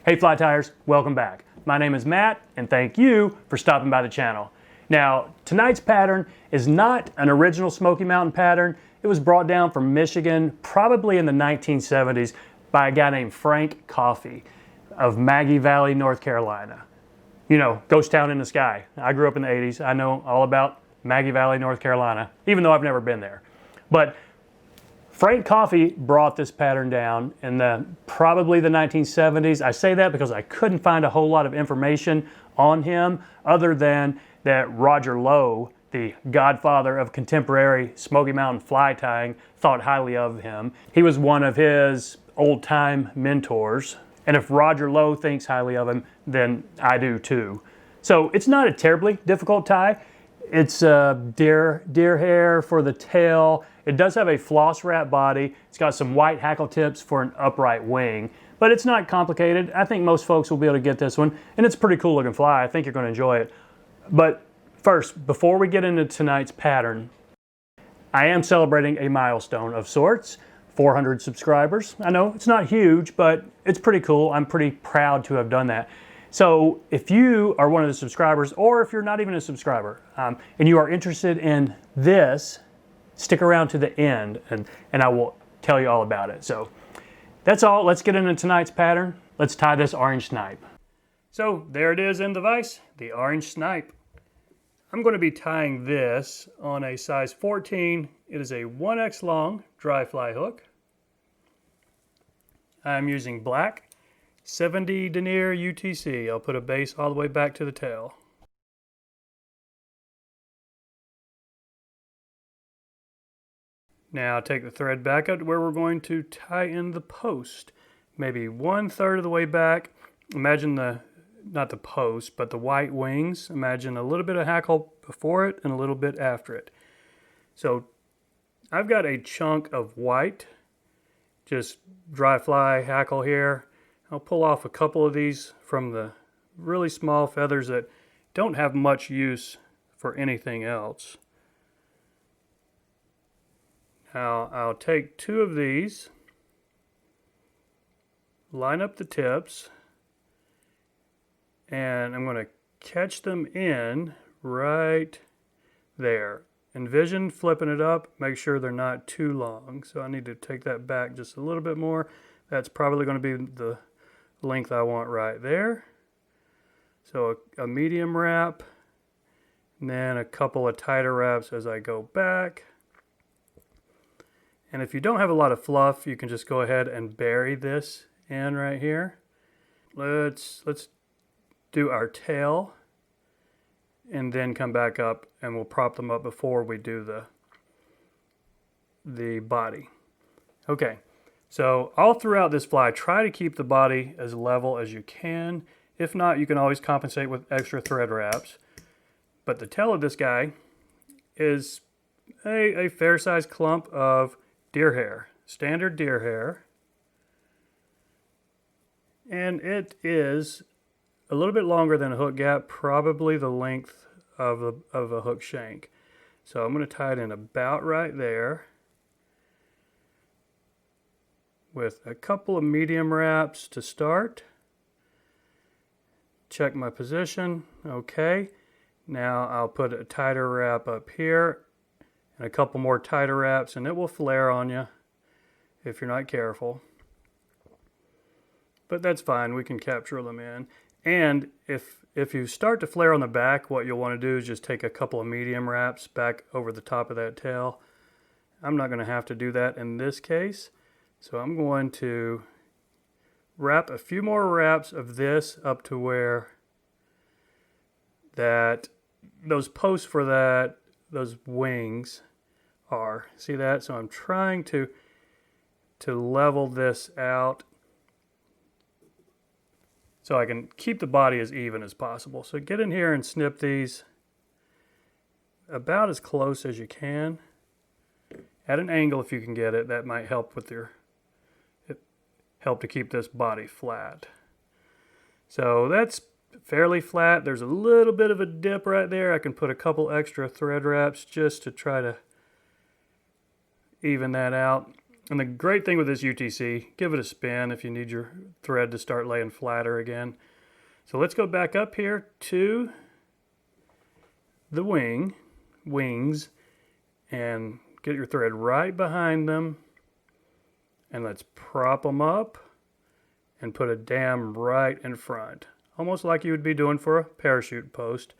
Hey fly tires, welcome back. My name is Matt and thank you for stopping by the channel. Now, tonight's pattern is not an original Smoky Mountain pattern. It was brought down from Michigan probably in the 1970s by a guy named Frank Coffey of Maggie Valley, North Carolina. You know, ghost town in the sky. I grew up in the 80s. I know all about Maggie Valley, North Carolina, even though I've never been there. But Frank Coffey brought this pattern down in probably the 1970s. I say that because I couldn't find a whole lot of information on him other than that Roger Lowe, the godfather of contemporary Smoky Mountain fly tying, thought highly of him. He was one of his old-time mentors. And if Roger Lowe thinks highly of him, then I do too. So it's not a terribly difficult tie. It's deer hair for the tail. It does have a floss wrap body. It's got some white hackle tips for an upright wing, but it's not complicated. I think most folks will be able to get this one, and it's a pretty cool looking fly. I think you're going to enjoy it. But first, before we get into tonight's pattern, I am celebrating a milestone of sorts, 400 subscribers. I know it's not huge, but it's pretty cool. I'm pretty proud to have done that. So if you are one of the subscribers, or if you're not even a subscriber, and you are interested in this, stick around to the end and I will tell you all about it. So that's all. Let's get into tonight's pattern. Let's tie this orange snipe. So there it is in the vise, the orange snipe. I'm going to be tying this on a size 14. It is a 1X long dry fly hook. I'm using black 70 denier UTC. I'll put a base all the way back to the tail. Now take the thread back up to where we're going to tie in the post. Maybe 1/3 of the way back. Imagine not the post, but the white wings. Imagine a little bit of hackle before it and a little bit after it. So I've got a chunk of white, just dry fly hackle here. I'll pull off a couple of these from the really small feathers that don't have much use for anything else. Now I'll take 2 of these, line up the tips, and I'm going to catch them in right there. Envision flipping it up, make sure they're not too long. So I need to take that back just a little bit more. That's probably going to be the length I want right there. So a medium wrap, and then a couple of tighter wraps as I go back. And if you don't have a lot of fluff, you can just go ahead and bury this in right here. Let's do our tail and then come back up and we'll prop them up before we do the body. Okay, so all throughout this fly, try to keep the body as level as you can. If not, you can always compensate with extra thread wraps. But the tail of this guy is a fair-sized clump of deer hair, standard deer hair. And it is a little bit longer than a hook gap, probably the length of a hook shank. So I'm going to tie it in about right there with a couple of medium wraps to start. Check my position. Okay. Now I'll put a tighter wrap up here and a couple more tighter wraps, and it will flare on you if you're not careful. But that's fine, we can capture them in. And if you start to flare on the back, what you'll want to do is just take a couple of medium wraps back over the top of that tail. I'm not going to have to do that in this case, so I'm going to wrap a few more wraps of this up to where those posts for those wings are. See that? So I'm trying to level this out so I can keep the body as even as possible. So get in here and snip these about as close as you can. At an angle if you can get it. That might help with help to keep this body flat. So that's fairly flat. There's a little bit of a dip right there. I can put a couple extra thread wraps just to try to even that out. And the great thing with this UTC, give it a spin if you need your thread to start laying flatter again. So let's go back up here to the wings, and get your thread right behind them. And let's prop them up and put a dam right in front. Almost like you would be doing for a parachute post.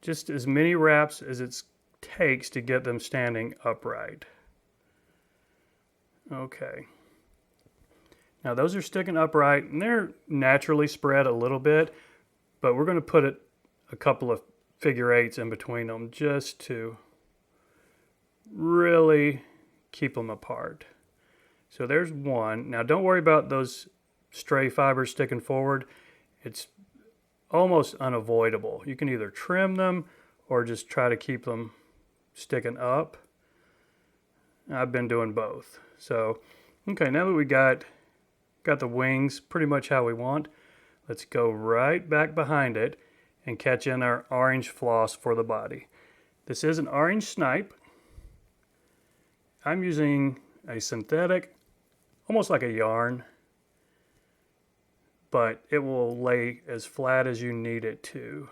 Just as many wraps as it takes to get them standing upright. Okay. Now those are sticking upright and they're naturally spread a little bit, but we're going to put a couple of figure eights in between them just to really keep them apart. So there's one. Now don't worry about those stray fibers sticking forward. It's almost unavoidable. You can either trim them or just try to keep them sticking up. I've been doing both. So, okay, now that we got the wings pretty much how we want, let's go right back behind it and catch in our orange floss for the body. This is an orange snipe. I'm using a synthetic, almost like a yarn, but it will lay as flat as you need it to.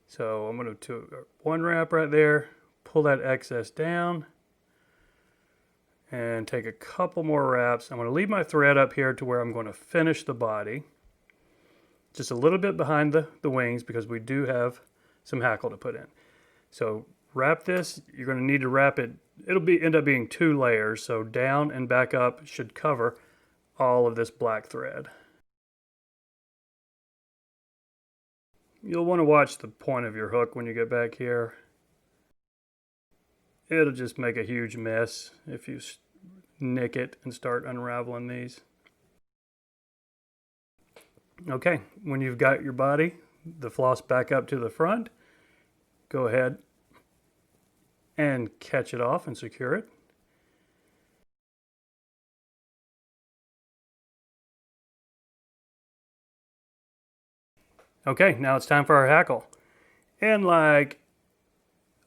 So I'm going to do one wrap right there, pull that excess down, and take a couple more wraps. I'm going to leave my thread up here to where I'm going to finish the body. Just a little bit behind the wings because we do have some hackle to put in. So wrap this. You're going to need to wrap it. It'll end up being 2 layers. So down and back up should cover all of this black thread. You'll want to watch the point of your hook when you get back here. It'll just make a huge mess if you nick it and start unraveling these. Okay, when you've got your body, the floss back up to the front, go ahead and catch it off and secure it. Okay, now it's time for our hackle. And like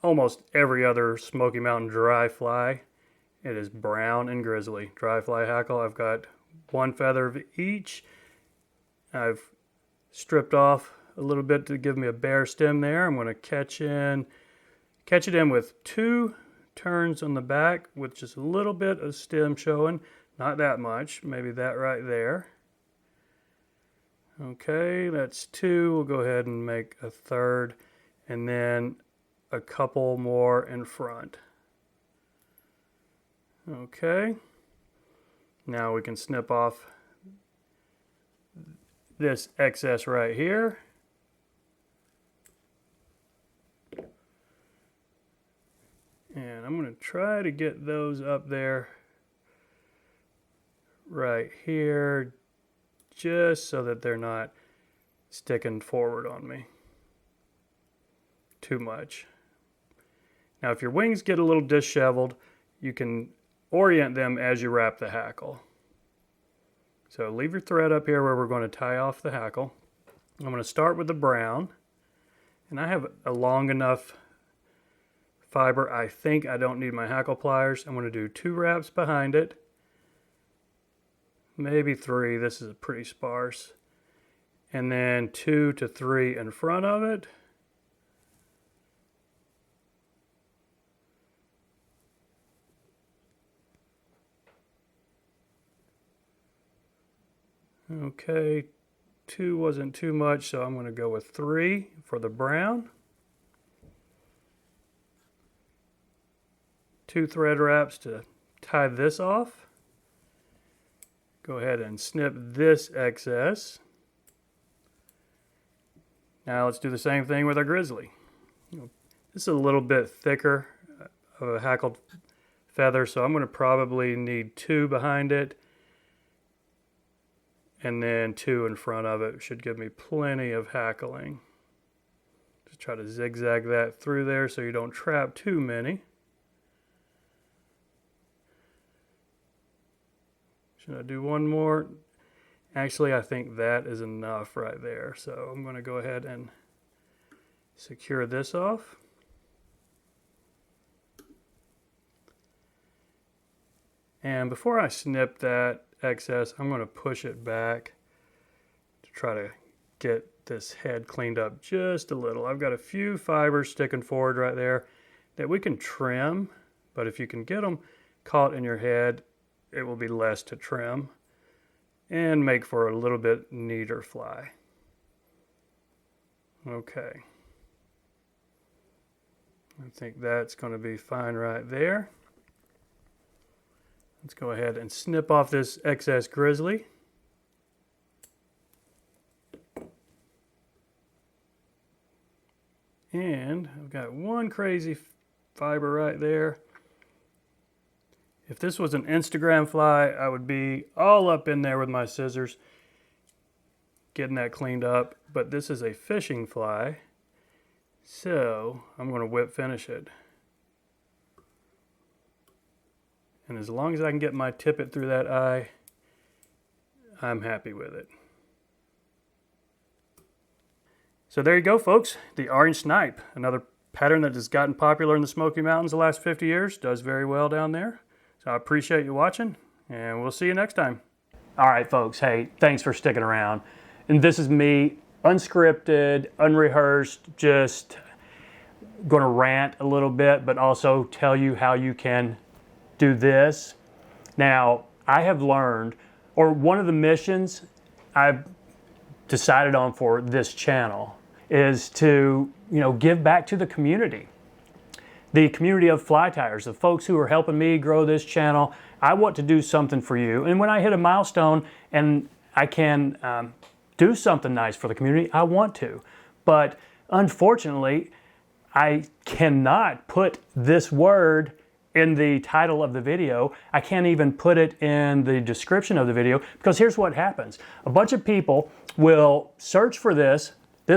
almost every other Smoky Mountain dry fly, it is brown and grizzly. Dry fly hackle, I've got 1 feather of each. I've stripped off a little bit to give me a bare stem there. I'm going to catch it in with 2 turns on the back with just a little bit of stem showing. Not that much, maybe that right there. Okay, that's 2. We'll go ahead and make a 3rd, and then a couple more in front. Okay, now we can snip off this excess right here. And I'm going to try to get those up there right here, just so that they're not sticking forward on me too much. Now if your wings get a little disheveled, you can orient them as you wrap the hackle. So leave your thread up here where we're going to tie off the hackle. I'm going to start with the brown, and I have a long enough fiber. I think I don't need my hackle pliers. I'm going to do 2 wraps behind it, maybe 3. This is pretty sparse. And then 2 to 3 in front of it. Okay, 2 wasn't too much, so I'm going to go with 3 for the brown. 2 thread wraps to tie this off. Go ahead and snip this excess. Now let's do the same thing with our grizzly. This is a little bit thicker of a hackled feather, so I'm going to probably need 2 behind it. And then 2 in front of it should give me plenty of hackling. Just try to zigzag that through there so you don't trap too many. Should I do one more? Actually, I think that is enough right there. So I'm going to go ahead and secure this off. And before I snip that excess, I'm going to push it back to try to get this head cleaned up just a little. I've got a few fibers sticking forward right there that we can trim, but if you can get them caught in your head, it will be less to trim and make for a little bit neater fly. Okay. I think that's going to be fine right there. Let's go ahead and snip off this excess grizzly. And I've got one crazy fiber right there. If this was an Instagram fly, I would be all up in there with my scissors getting that cleaned up. But this is a fishing fly, so I'm going to whip finish it. And as long as I can get my tippet through that eye, I'm happy with it. So there you go, folks. The orange snipe, another pattern that has gotten popular in the Smoky Mountains the last 50 years, does very well down there. So I appreciate you watching, and we'll see you next time. All right, folks. Hey, thanks for sticking around. And this is me, unscripted, unrehearsed, just going to rant a little bit, but also tell you how you can do this. Now, I have learned, or one of the missions I've decided on for this channel is to, give back to the community. The community of fly tyers, the folks who are helping me grow this channel. I want to do something for you. And when I hit a milestone and I can do something nice for the community, I want to. But unfortunately, I cannot put this word in the title of the video. I can't even put it in the description of the video, because here's what happens. A bunch of people will search for this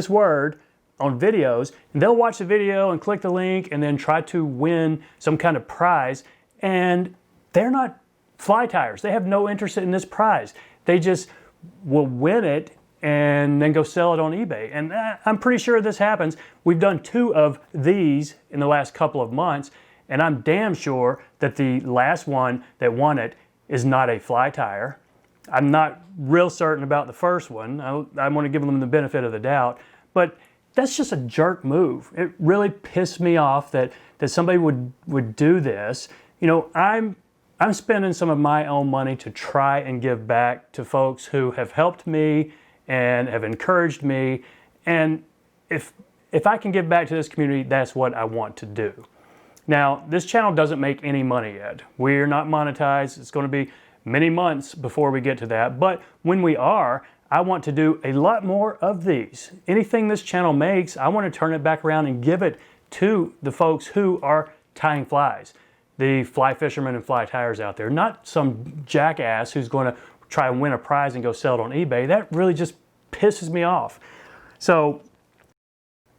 word on videos, and they'll watch the video and click the link and then try to win some kind of prize, and they're not fly tyers. They have no interest in this prize. They just will win it and then go sell it on eBay. And I'm pretty sure this happens. We've done 2 of these in the last couple of months, and I'm damn sure that the last one that won it is not a fly tyer. I'm not real certain about the first one. I want to give them the benefit of the doubt, but that's just a jerk move. It really pissed me off that somebody would do this. I'm spending some of my own money to try and give back to folks who have helped me and have encouraged me. And if I can give back to this community, that's what I want to do. Now, this channel doesn't make any money yet. We're not monetized. It's going to be many months before we get to that. But when we are, I want to do a lot more of these. Anything this channel makes, I want to turn it back around and give it to the folks who are tying flies. The fly fishermen and fly tyers out there. Not some jackass who's going to try and win a prize and go sell it on eBay. That really just pisses me off. So,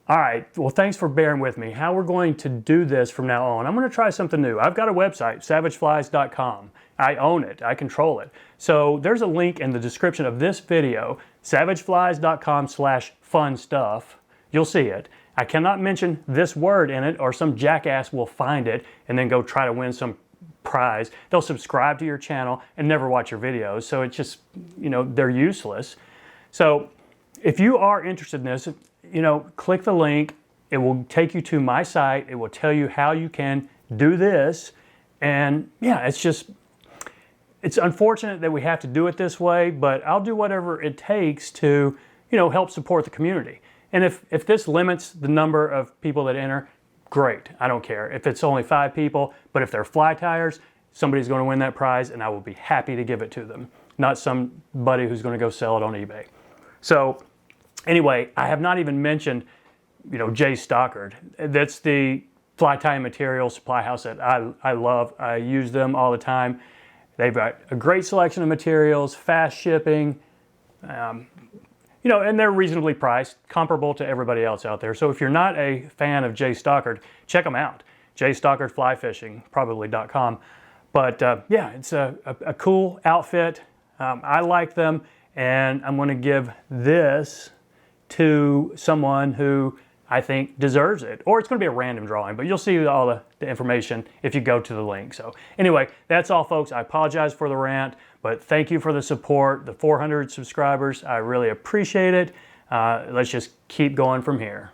all right, well, thanks for bearing with me. How we're going to do this from now on, I'm going to try something new. I've got a website, savageflies.com. I own it. I control it. So there's a link in the description of this video, savageflies.com/fun stuff. You'll see it. I cannot mention this word in it, or some jackass will find it and then go try to win some prize. They'll subscribe to your channel and never watch your videos. So it's just, they're useless. So if you are interested in this, click the link. It will take you to my site. It will tell you how you can do this. And yeah, it's unfortunate that we have to do it this way, but I'll do whatever it takes to, help support the community. And if this limits the number of people that enter, great. I don't care. If it's only 5 people, but if they're fly tyers, somebody's going to win that prize, and I will be happy to give it to them, not somebody who's going to go sell it on eBay. So anyway, I have not even mentioned, Jay Stockard. That's the fly tying material supply house that I love. I use them all the time. They've got a great selection of materials, fast shipping, and they're reasonably priced, comparable to everybody else out there. So if you're not a fan of Jay Stockard, check them out. Jay Stockard Fly Fishing, probably.com. But yeah, it's a cool outfit. I like them, and I'm going to give this to someone who I think deserves it. Or it's going to be a random drawing, but you'll see all the information if you go to the link. So anyway, that's all, folks. I apologize for the rant, but thank you for the support, the 400 subscribers. I really appreciate it. Let's just keep going from here.